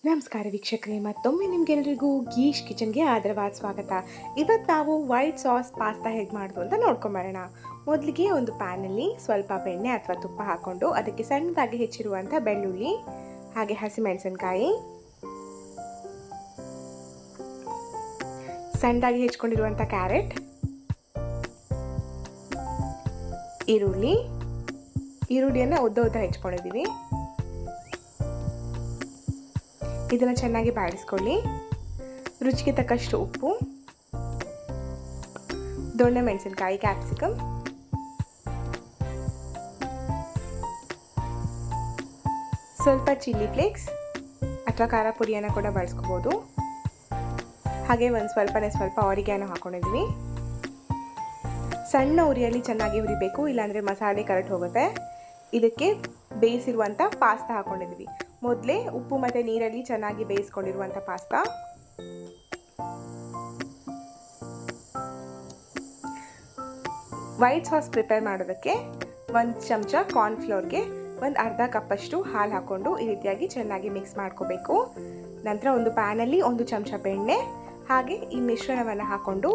ನಮಸ್ಕಾರ ವೀಕ್ಷಕರೇ, ಮತ್ತೊಮ್ಮೆ ನಿಮಗೆಲ್ಲರಿಗೂ ಗೀಶ್ ಕಿಚನ್ಗೆ ಆದರವಾದ ಸ್ವಾಗತ. ಇವತ್ತು ನಾವು ವೈಟ್ ಸಾಸ್ ಪಾಸ್ತಾ ಹೇಗೆ ಮಾಡೋದು ಅಂತ ನೋಡ್ಕೊಂಬರೋಣ. ಮೊದಲಿಗೆ ಒಂದು ಪ್ಯಾನಲ್ಲಿ ಸ್ವಲ್ಪ ಬೆಣ್ಣೆ ಅಥವಾ ತುಪ್ಪ ಹಾಕ್ಕೊಂಡು ಅದಕ್ಕೆ ಸಣ್ಣದಾಗಿ ಹೆಚ್ಚಿರುವಂಥ ಬೆಳ್ಳುಳ್ಳಿ, ಹಾಗೆ ಹಸಿಮೆಣಸಿನಕಾಯಿ, ಸಣ್ಣದಾಗಿ ಹೆಚ್ಕೊಂಡಿರುವಂಥ ಕ್ಯಾರೆಟ್, ಈರುಳ್ಳಿಯನ್ನು ಉದ್ದ ಉದ್ದ ಹೆಚ್ಕೊಂಡಿದ್ದೀವಿ. ಇದನ್ನು ಚೆನ್ನಾಗಿ ಬಾಡಿಸ್ಕೊಳ್ಳಿ. ರುಚಿಗೆ ತಕ್ಕಷ್ಟು ಉಪ್ಪು, ದೊಣ್ಣೆ ಮೆಣಸಿನಕಾಯಿ, ಕ್ಯಾಪ್ಸಿಕಮ್, ಸ್ವಲ್ಪ ಚಿಲ್ಲಿ ಫ್ಲೇಕ್ಸ್ ಅಥವಾ ಖಾರ ಪುಡಿಯನ್ನು ಕೂಡ ಬಳಸ್ಕೋಬೋದು. ಹಾಗೆ ಒಂದು ಸ್ವಲ್ಪ ಆರಿಗ್ಯಾನೋ ಹಾಕೊಂಡಿದ್ವಿ. ಸಣ್ಣ ಉರಿಯಲ್ಲಿ ಚೆನ್ನಾಗಿ ಹುರಿಬೇಕು, ಇಲ್ಲಾಂದರೆ ಮಸಾಲೆ ಕರಟ್ ಹೋಗುತ್ತೆ. ಇದಕ್ಕೆ ಬೇಯಿಸಿರುವಂಥ ಪಾಸ್ತಾ ಹಾಕೊಂಡಿದ್ವಿ. ಮೊದಲೇ ಉಪ್ಪು ಮತ್ತು ನೀರಲ್ಲಿ ಚೆನ್ನಾಗಿ ಬೇಯಿಸ್ಕೊಂಡಿರುವಂಥ ಪಾಸ್ತಾ. ವೈಟ್ ಸಾಸ್ ಪ್ರಿಪೇರ್ ಮಾಡೋದಕ್ಕೆ 1 ಚಮಚ ಕಾರ್ನ್ಫ್ಲೋರ್ಗೆ ಒಂದು ಅರ್ಧ ಕಪ್ಪಷ್ಟು ಹಾಲು ಹಾಕ್ಕೊಂಡು ಈ ರೀತಿಯಾಗಿ ಚೆನ್ನಾಗಿ ಮಿಕ್ಸ್ ಮಾಡ್ಕೋಬೇಕು. ನಂತರ ಒಂದು ಪ್ಯಾನಲ್ಲಿ 1 ಚಮಚ ಬೆಣ್ಣೆ ಹಾಗೆ ಈ ಮಿಶ್ರಣವನ್ನು ಹಾಕ್ಕೊಂಡು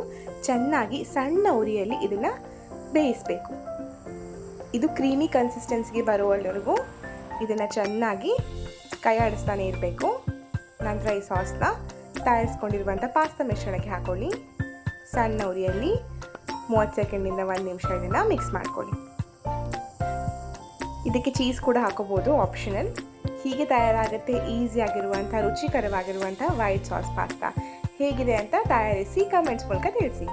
ಚೆನ್ನಾಗಿ ಸಣ್ಣ ಉರಿಯಲ್ಲಿ ಇದನ್ನು ಬೇಯಿಸಬೇಕು. ಇದು ಕ್ರೀಮಿ ಕನ್ಸಿಸ್ಟೆನ್ಸಿಗೆ ಬರುವವರೆಗೂ ಇದನ್ನು ಚೆನ್ನಾಗಿ ಕೈ ಆಡಿಸ್ತಾನೆ ಇರಬೇಕು. ನಂತರ ಈ ಸಾಸ್ನ ತಯಾರಿಸ್ಕೊಂಡಿರುವಂಥ ಪಾಸ್ತಾ ಮಿಶ್ರಣಕ್ಕೆ ಹಾಕೊಳ್ಳಿ. ಸಣ್ಣ ಉರಿಯಲ್ಲಿ 30 ಸೆಕೆಂಡಿಂದ 1 ನಿಮಿಷ ಇದನ್ನು ಮಿಕ್ಸ್ ಮಾಡ್ಕೊಳ್ಳಿ. ಇದಕ್ಕೆ ಚೀಸ್ ಕೂಡ ಹಾಕೋಬೋದು, ಆಪ್ಷನಲ್. ಹೀಗೆ ತಯಾರಾಗುತ್ತೆ ಈಸಿಯಾಗಿರುವಂಥ ರುಚಿಕರವಾಗಿರುವಂಥ ವೈಟ್ ಸಾಸ್ ಪಾಸ್ತಾ. ಹೇಗಿದೆ ಅಂತ ತಯಾರಿಸಿ ಕಮೆಂಟ್ಸ್ ಮೂಲಕ ತಿಳಿಸಿ.